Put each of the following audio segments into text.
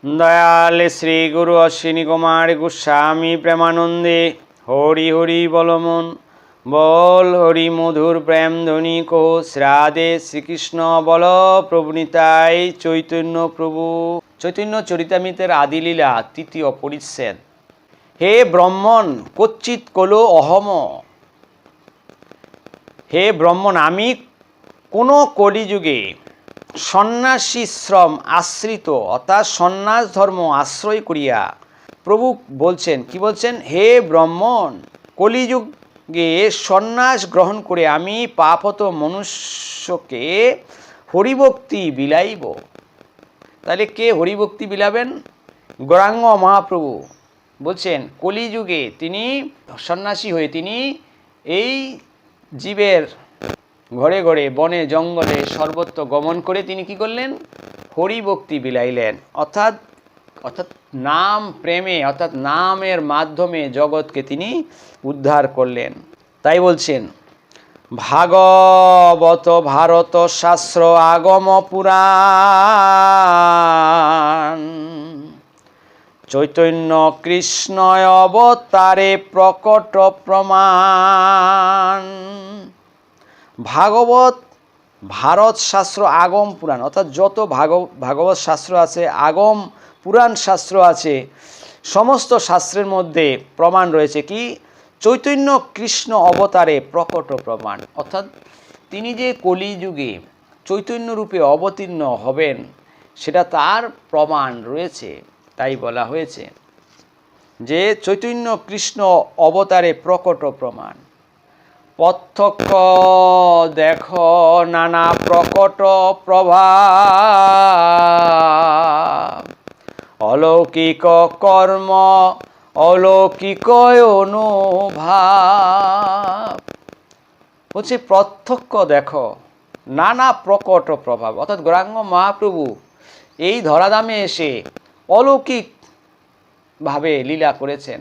দয়াল শ্রী গুরু অশ্বিনী কুমার গোস্বামী প্রেমানন্দে হরি হরি বলমন বল হরি মধুর প্রেম ধ্বনি কো শ্রাদে শ্রীকৃষ্ণ বল প্রভু নিতাই চৈতন্য প্রভু। চৈতন্য চরিতামৃতের আদিলীলা তৃতীয় পরিচ্ছেদ। হে ব্রহ্মণ কচ্চিৎ কলো অহম। হে ব্রহ্মণ, আমি কোনো কলিযুগে সন্ন্যাসীশ্রম আশ্রিত অর্থাৎ সন্ন্যাস ধর্ম আশ্রয় করিয়া, প্রভু বলছেন কি বলছেন, হে ব্রহ্মণ, কলিযুগে সন্ন্যাস গ্রহণ করে আমি পাপত মনুষ্যকে হরিভক্তি বিলাইব। তাহলে কে হরিভক্তি বিলাবেন? গৌরাঙ্গ মহাপ্রভু বলছেন কলিযুগে তিনি সন্ন্যাসী হয়ে তিনি এই জীবের ঘরে ঘরে বনে জঙ্গলে সর্বত্র গমন করে তিনি কি করলেন? হরিভক্তি বিলাইলেন। অর্থাৎ নাম প্রেমে অর্থাৎ নামের মাধ্যমে জগৎকে তিনি উদ্ধার করলেন। তাই বলছেন ভাগবত ভারত শাস্ত্র আগম পুরাণ চৈতন্য কৃষ্ণ অবতারে প্রকট প্রমাণ। ভাগবত ভারত শাস্ত্র আগম পুরাণ অর্থাৎ যত ভাগবত শাস্ত্র আছে, আগম পুরাণ শাস্ত্র আছে, সমস্ত শাস্ত্রের মধ্যে প্রমাণ রয়েছে কি? চৈতন্য কৃষ্ণ অবতারে প্রকট প্রমাণ। অর্থাৎ তিনি যে কলিযুগে চৈতন্য রূপে অবতীর্ণ হবেন সেটা তার প্রমাণ রয়েছে। তাই বলা হয়েছে যে চৈতন্য কৃষ্ণ অবতারে প্রকট প্রমাণ। প্রত্যক্ষ দেখো নানা প্রকট প্রভাব, অলৌকিক কর্ম অলৌকিক অনুভাব। বলছে প্রত্যক্ষ দেখো নানা প্রকট প্রভাব, অর্থাৎ গৌরাঙ্গ মহাপ্রভু এই ধরাধামে এসে অলৌকিকভাবে লীলা করেছেন।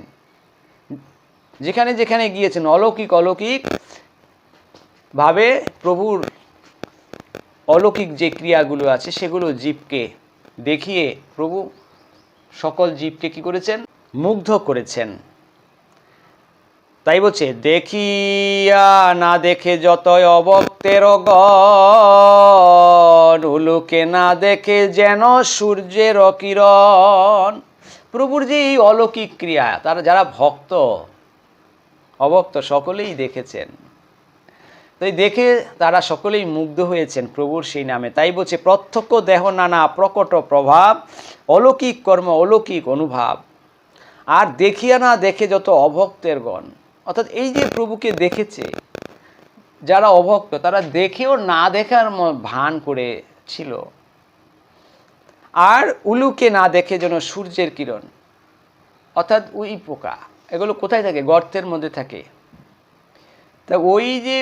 যেখানে যেখানে গিয়েছেন অলৌকিক ভাবে প্রভুর অলৌকিক যে ক্রিয়াগুলো আছে সেগুলো জীবকে দেখিয়ে প্রভু সকল জীবকে কি করেছেন? মুগ্ধ করেছেন। তাই বলছে দেখিয়া না দেখে যতই অভক্তের গণ, উলুকে না দেখে যেন সূর্যের কিরণ। প্রভুর যে এই অলৌকিক ক্রিয়া তারা যারা ভক্ত অভক্ত সকলেই দেখেছেন। তাই দেখে তারা সকলেই মুগ্ধ হয়েছেন প্রভুর সেই নামে। তাই বলছে প্রত্যক্ষ দেহ নানা প্রকট প্রভাব, অলৌকিক কর্ম অলৌকিক অনুভাব। আর দেখিয়া না দেখে যত অভক্তের গণ, অর্থাৎ এই যে প্রভুকে দেখেছে যারা অভক্ত তারা দেখেও না দেখার ভান করেছিল। আর উলুকে না দেখে যেন সূর্যের কিরণ, অর্থাৎ ওই পোকা এগুলো কোথায় থাকে? গর্তের মধ্যে থাকে। তা ওই যে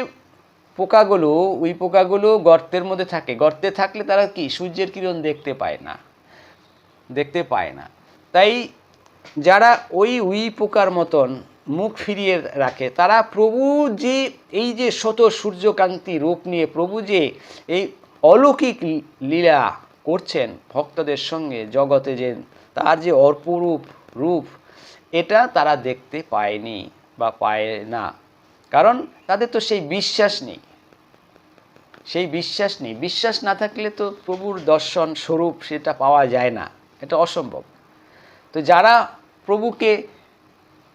ওই পোকাগুলো গর্তের মধ্যে থাকে। গর্তে থাকলে তারা কি সূর্যের কিরণ দেখতে পায় না। তাই যারা ওই পোকার মতন মুখ ফিরিয়ে রাখে তারা প্রভু যে এই যে শত সূর্যকান্তি রূপ নিয়ে প্রভু যে এই অলৌকিক লীলা করছেন ভক্তদের সঙ্গে জগতে, যে তার যে অপরূপ রূপ এটা তারা দেখতে পায়নি বা পায় না। কারণ তাদের তো সেই বিশ্বাস নেই। বিশ্বাস না থাকলে তো প্রভুর দর্শন স্বরূপ সেটা পাওয়া যায় না, এটা অসম্ভব। তো যারা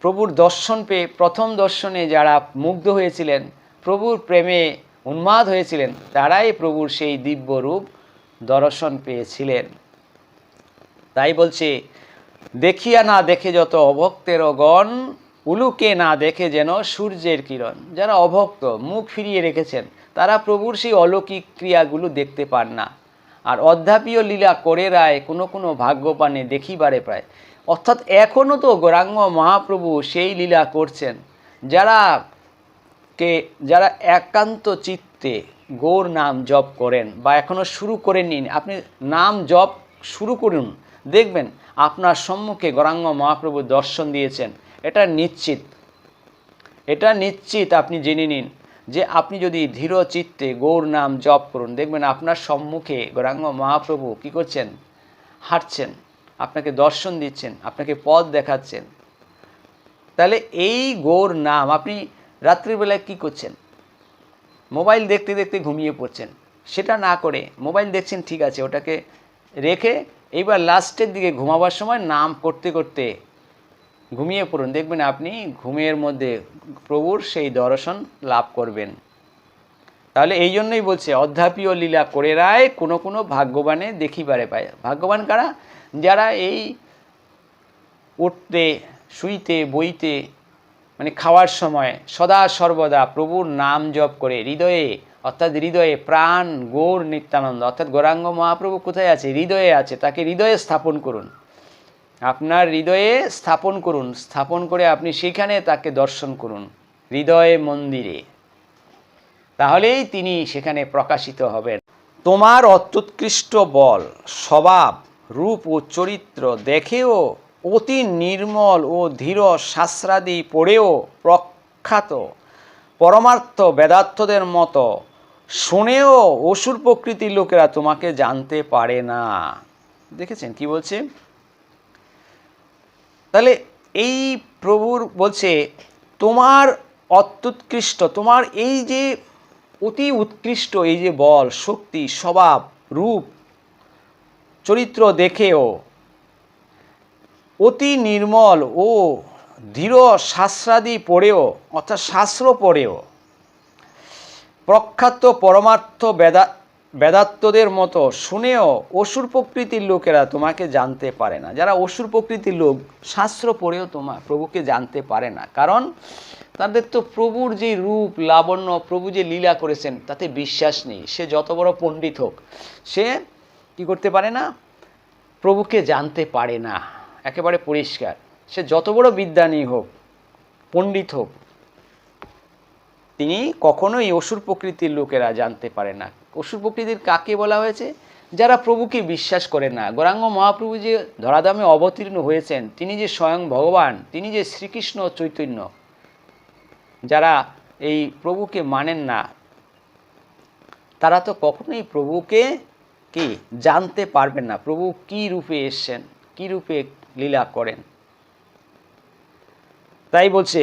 প্রভুর দর্শন পেয়ে প্রথম দর্শনে যারা মুগ্ধ হয়েছিলেন, প্রভুর প্রেমে উন্মাদ হয়েছিলেন, তারাই প্রভুর সেই দিব্য রূপ দর্শন পেয়েছিলেন। তাই বলছে দেখিয়া না দেখে যত অভক্তের গণ, উলুকে না দেখে যেন সূর্যের কিরণ। যারা অভক্ত মুখ ফিরিয়ে রেখেছেন তারা প্রভুর সেই অলৌকিক ক্রিয়াগুলো দেখতে পান না। আর অধ্যাপীয় লীলা করে রায় কোনো ভাগ্যপানে দেখিবারে পায়। অর্থাৎ এখনও তো গৌরাঙ্গ মহাপ্রভু সেই লীলা করছেন। যারা একান্ত চিত্তে গৌর নাম জপ করেন বা এখনও শুরু করে নিন, আপনি নাম জপ শুরু করুন, দেখবেন আপনার সম্মুখে গৌরাঙ্গ মহাপ্রভু দর্শন দিয়েছেন। এটা নিশ্চিত আপনি জেনে নিন যে আপনি যদি ধীর চিত্তে গৌর নাম জপ করুন, দেখবেন আপনার সম্মুখে গৌরাঙ্গ মহাপ্রভু কী করছেন? হাঁটছেন। আপনাকে দর্শন দিচ্ছেন, আপনাকে পথ দেখাচ্ছেন। তাহলে এই গৌর নাম, আপনি রাত্রিবেলায় কি করছেন? মোবাইল দেখতে দেখতে ঘুমিয়ে পড়ছেন। সেটা না করে, মোবাইল দেখছেন ঠিক আছে, ওটাকে রেখে এইবার লাস্টের দিকে ঘুমাবার সময় নাম করতে করতে ঘুমিয়ে পড়ুন। দেখবেন আপনি ঘুমের মধ্যে প্রভুর সেই দর্শন লাভ করবেন। তাহলে এই জন্যই বলছে, অধ্যাপীয় লীলা করে রায় কোনো কোনো ভাগ্যবানে দেখিবারে পায়। ভাগ্যবান কারা? যারা এই উঠতে, শুইতে, বইতে, মানে খাওয়ার সময় সদা সর্বদা প্রভুর নাম জপ করে হৃদয়ে, অর্থাৎ হৃদয়ে প্রাণ গৌর নিত্যানন্দ, অর্থাৎ গৌরাঙ্গ মহাপ্রভু কোথায় আছে? হৃদয়ে আছে। তাকে হৃদয়ে স্থাপন করুন, আপনার হৃদয়ে স্থাপন করুন। স্থাপন করে আপনি সেখানে তাকে দর্শন করুন হৃদয়ে মন্দিরে, তাহলেই তিনি সেখানে প্রকাশিত হবেন। তোমার অত্যুৎকৃষ্ট বল, স্বভাব, রূপ ও চরিত্র দেখেও অতি নির্মল ও ধীর শাস্ত্রাদি পড়েও প্রখ্যাত পরমার্থ বেদার্থদের মতো শুনেও অসুর প্রকৃতির লোকেরা তোমাকে জানতে পারে না। দেখেছেন কি বলছে? তাহলে এই প্রভুর বলছে, তোমার অত্যুৎকৃষ্ট, তোমার এই যে অতি উৎকৃষ্ট এই যে বল, শক্তি, স্বভাব, রূপ, চরিত্র দেখেও অতি নির্মল ও দৃঢ় শাস্ত্রাদি পড়েও, অর্থাৎ শাস্ত্র পড়েও প্রখ্যাত পরমার্থ বেদাত্তদের মতো শুনেও অসুর প্রকৃতির লোকেরা তোমাকে জানতে পারে না। যারা অসুর প্রকৃতির লোক, শাস্ত্র পড়েও তোমার প্রভুকে জানতে পারে না, কারণ তাদের তো প্রভুর যে রূপ লাবণ্য, প্রভু যে লীলা করেছেন তাতে বিশ্বাস নেই। সে যত বড় পণ্ডিত হোক, সে কি করতে পারে না? প্রভুকে জানতে পারে না। একেবারে পরিষ্কার। সে যত বড় বিদ্বানী হোক, পণ্ডিত হোক, তিনি কখনোই অসুর প্রকৃতির লোকেরা জানতে পারে না। অসুর প্রকৃতির কাকে বলা হয়েছে? যারা প্রভুকে বিশ্বাস করে না। গৌরাঙ্গ মহাপ্রভু যে ধরাধামে অবতীর্ণ হয়েছেন, তিনি যে স্বয়ং ভগবান, তিনি যে শ্রীকৃষ্ণ চৈতন্য, যারা এই প্রভুকে মানেন না, তারা তো কখনোই প্রভুকে কি জানতে পারবেন না। প্রভু কি রূপে এসছেন, কি রূপে লীলা করেন। তাই বলছে,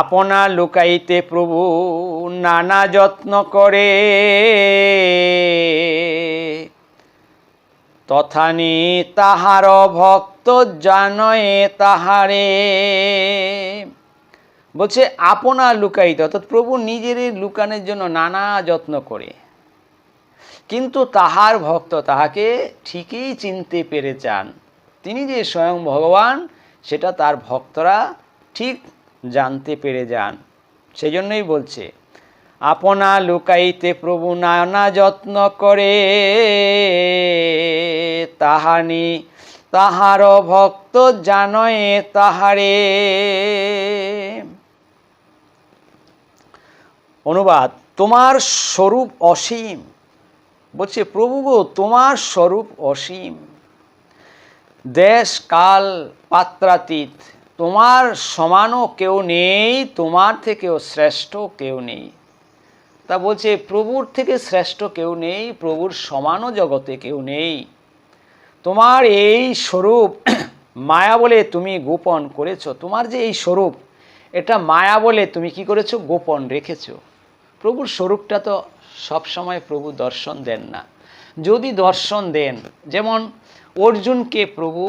আপনা লুকাইতে প্রভু নানা যত্ন করে, তথানি তাহার ভক্ত জানয়ে তাহারে। বলছে আপনা লুকাইতে, অর্থাৎ প্রভু নিজের লুকানোর জন্য নানা যত্ন করে, কিন্তু তাহার ভক্ত তাহাকে ঠিকই চিনতে পেরে যান। তিনি যে স্বয়ং ভগবান সেটা তার ভক্তরা ঠিক জানতে পেরে যান। সেই জন্যই বলছে, আপনা লুকাইতে প্রভু নানা যত্ন করে, তাহানি তাহার ভক্ত জানয়ে তাহারে। অনুবাদ, তোমার স্বরূপ অসীম। বলছে প্রভু গো, তোমার স্বরূপ অসীম, দেশ কাল পাত্রাতীত, তোমার সমানও কেউ নেই, তোমার থেকেও শ্রেষ্ঠ কেউ নেই। তা বলছে প্রভুর থেকে শ্রেষ্ঠ কেউ নেই, প্রভুর সমানও জগতে কেউ নেই। তোমার এই স্বরূপ মায়া বলে তুমি গোপন করেছো। তোমার যে এই স্বরূপ, এটা মায়া বলে তুমি কি করেছো? গোপন রেখেছো। প্রভুর স্বরূপটা তো সবসময় প্রভু দর্শন দেন না। যদি দর্শন দেন, যেমন অর্জুনকে প্রভু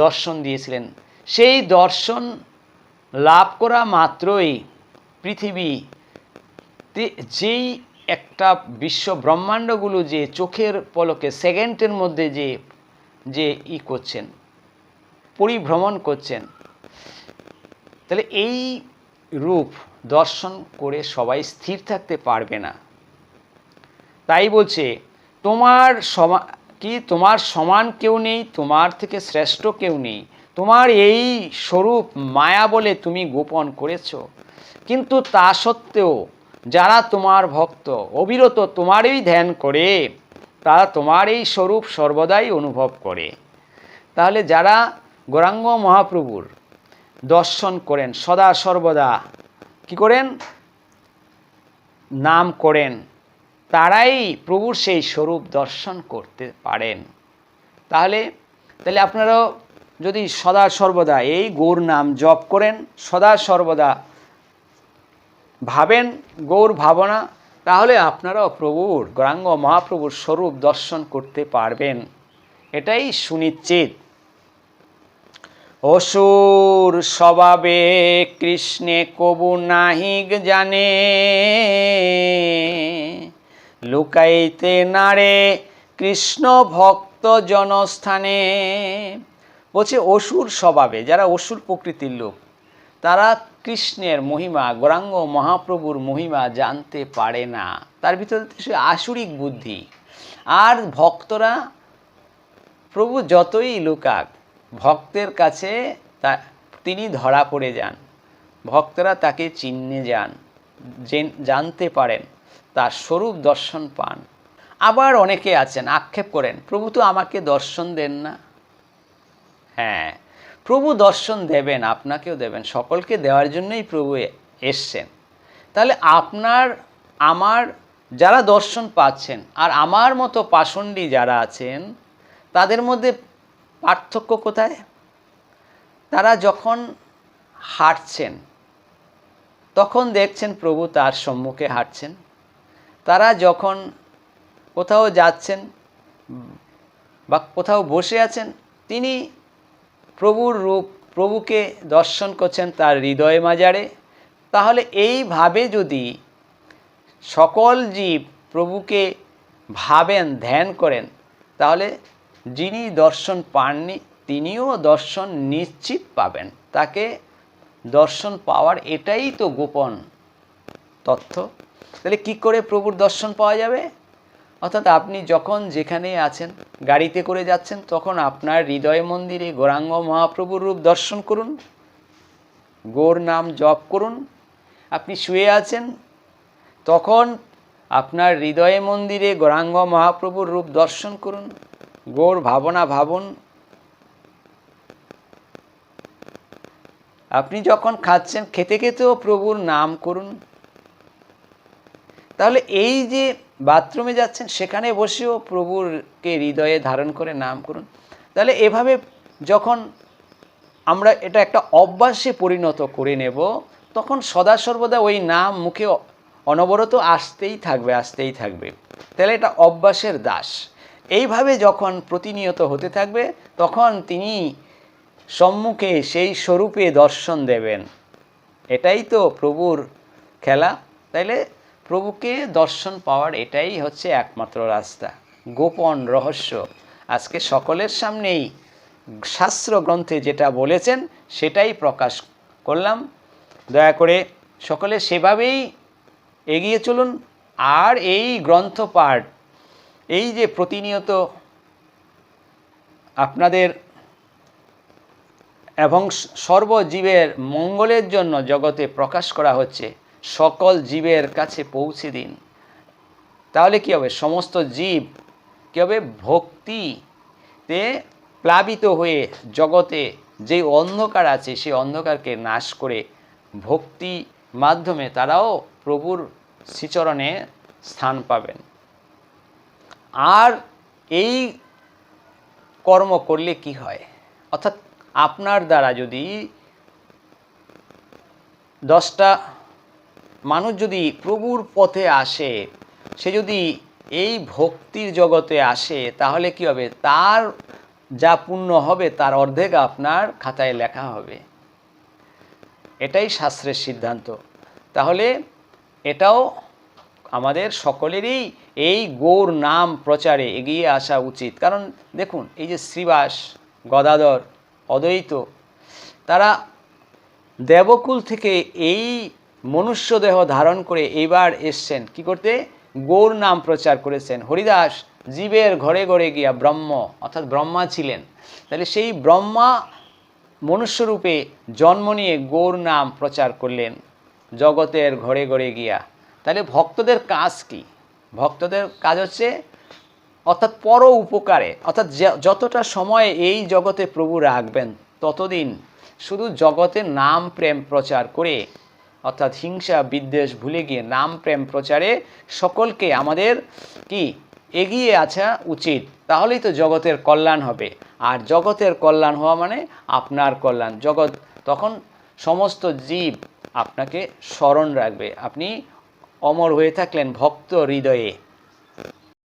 দর্শন দিয়েছিলেন, সেই দর্শন লাভ করা মাত্রই পৃথিবী, যেই একটা বিশ্ব ব্রহ্মাণ্ডগুলো যে চোখের পলকে সেকেন্ডের মধ্যে যে করছেন, পরিভ্রমণ করছেন, তাহলে এই রূপ দর্শন করে সবাই স্থির থাকতে পারবে না। তাই বলছে তোমার সমান কেউ নেই, তোমার থেকে শ্রেষ্ঠ কেউ নেই। তোমার এই স্বরূপ মায়া বলে তুমি গোপন করেছো, কিন্তু তা সত্ত্বেও যারা তোমার ভক্ত অবিরত তোমারই ধ্যান করে, তারা তোমার এই স্বরূপ সর্বদাই অনুভব করে। তাহলে যারা গৌরাঙ্গ মহাপ্রভুর দর্শন করেন, সদা সর্বদা কি করেন? নাম করেন, তারাই প্রভুর সেই স্বরূপ দর্শন করতে পারেন। তাহলে তাহলে আপনারাও যদি সদা সর্বদা এই গৌর নাম জপ করেন, সদা সর্বদা ভাবেন গৌর ভাবনা, তাহলে আপনারাও প্রভুর গৌরাঙ্গ মহাপ্রভুর স্বরূপ দর্শন করতে পারবেন, এটাই সুনিশ্চিত। অসুর স্বভাবে কৃষ্ণে কবু নাহিক জানে, লুকাইতে নারে কৃষ্ণ ভক্ত জনস্থানে। বলছে অসুর স্বভাবে, যারা অসুর প্রকৃতির লোক, তারা কৃষ্ণের মহিমা, গৌরাঙ্গ মহাপ্রভুর মহিমা জানতে পারে না, তার ভিতরে সে আসুরিক বুদ্ধি। আর ভক্তরা, প্রভু যতই লুকাক, ভক্তের কাছে তিনি ধরা পড়ে যান, ভক্তরা তাকে চিনে যান, জানতে পারেন, তার স্বরূপ দর্শন পান। আবার অনেকে আছেন আক্ষেপ করেন, প্রভু তো আমাকে দর্শন দেন না। হ্যাঁ, প্রভু দর্শন দেবেন, আপনাকেও দেবেন, সকলকে দেওয়ার জন্যই প্রভু এসছেন। তাহলে আপনার আমার যারা দর্শন পাচ্ছেন আর আমার মতো পাষণ্ডী যারা আছেন, তাদের মধ্যে পার্থক্য কোথায়? তারা যখন হাঁটছেন তখন দেখছেন প্রভু তার সম্মুখে হাঁটছেন, তারা যখন কোথাও যাচ্ছেন বা কোথাও বসে আছেন, তিনি প্রভুর রূপ, প্রভুকে দর্শন করছেন তার হৃদয় মাজারে। তাহলে এইভাবে যদি সকল জীব প্রভুকে ভাবেন, ধ্যান করেন, তাহলে যিনি দর্শন পাননি তিনিও দর্শন নিশ্চিত পাবেন। তাকে দর্শন পাওয়ার এটাই তো গোপন তথ্য। তাহলে কি করে প্রভুর দর্শন পাওয়া যাবে? অর্থাৎ আপনি যখন যেখানে আছেন, গাড়িতে করে যাচ্ছেন, তখন আপনার হৃদয় মন্দিরে গৌরাঙ্গ মহাপ্রভুর রূপ দর্শন করুন, গৌর নাম জপ করুন। আপনি শুয়ে আছেন, তখন আপনার হৃদয় মন্দিরে গৌরাঙ্গ মহাপ্রভুর রূপ দর্শন করুন, গৌর ভাবনা ভাবুন। আপনি যখন খাচ্ছেন, খেতে খেতেও প্রভুর নাম করুন। তাহলে এই যে বাথরুমে যাচ্ছেন, সেখানে বসেও প্রভুরকে হৃদয়ে ধারণ করে নাম করুন। তাহলে এভাবে যখন আমরা এটা একটা অভ্যাসে পরিণত করে নেব, তখন সদা সর্বদা ওই নাম মুখে অনবরত আসতেই থাকবে, আসতেই থাকবে। তাহলে এটা অভ্যাসের দাস। এইভাবে যখন প্রতিনিয়ত হতে থাকবে, তখন তিনি সম্মুখে সেই স্বরূপে দর্শন দেবেন। এটাই তো প্রভুর খেলা। তাইলে প্রভুকে দর্শন পাওয়ার এটাই হচ্ছে একমাত্র রাস্তা, গোপন রহস্য। আজকে সকলের সামনেই শাস্ত্র গ্রন্থে যেটা বলেছেন সেটাই প্রকাশ করলাম। দয়া করে সকলে সেভাবেই এগিয়ে চলুন। আর এই গ্রন্থ পাঠ, এই যে প্রতিনিয়ত আপনাদের এবং সর্বজীবের মঙ্গলের জন্য জগতে প্রকাশ করা হচ্ছে, সকল জীবের কাছে পৌঁছে দিন। তাহলে কী হবে? সমস্ত জীব কী হবে? ভক্তিতে প্লাবিত হয়ে জগতে যে অন্ধকার আছে, সেই অন্ধকারকে নাশ করে ভক্তি মাধ্যমে তারাও প্রভুর শ্রীচরণে স্থান পাবেন। আর এই কর্ম করলে কি হয়? অর্থাৎ আপনার দ্বারা যদি 10টা মানুষ যদি প্রভুর পথে আসে, সে যদি এই ভক্তির জগতে আসে, তাহলে কি হবে? তার যা পুণ্য হবে তার অর্ধেক আপনার খাতায় লেখা হবে। এটাই শাস্ত্রের সিদ্ধান্ত। তাহলে এটাও আমাদের সকলেরই এই গৌর নাম প্রচারে এগিয়ে আসা উচিত। কারণ দেখুন, এই যে শ্রীবাস, গদাধর, অদ্বৈত, তারা দেবকুল থেকে এই মনুষ্য দেহ ধারণ করে এইবার এসছেন কি করতে? গৌর নাম প্রচার করেছেন। হরিদাস জীবের ঘরে ঘরে গিয়া ব্রহ্ম, অর্থাৎ ব্রহ্মা ছিলেন। তাহলে সেই ব্রহ্মা মনুষ্যরূপে জন্ম নিয়ে গৌর নাম প্রচার করলেন জগতের ঘরে ঘরে গিয়া। তাহলে ভক্তদের কাজ কি? ভক্তদের কাজ হচ্ছে অর্থাৎ পর উপকারে, অর্থাৎ যতটা সময় এই জগতে প্রভু রাখবেন ততদিন শুধু জগতের নাম প্রেম প্রচার করে, অর্থাৎ হিংসা বিদ্বেষ ভুলে গিয়ে নাম প্রেম প্রচারে সকলকে আমাদের কি এগিয়ে আসা উচিত। তাহলেই তো জগতের কল্যাণ হবে। আর জগতের কল্যাণ হওয়া মানে আপনার কল্যাণ। জগৎ তখন সমস্ত জীব আপনাকে স্মরণ রাখবে, আপনি অমর হয়ে থাকলেন ভক্ত হৃদয়ে।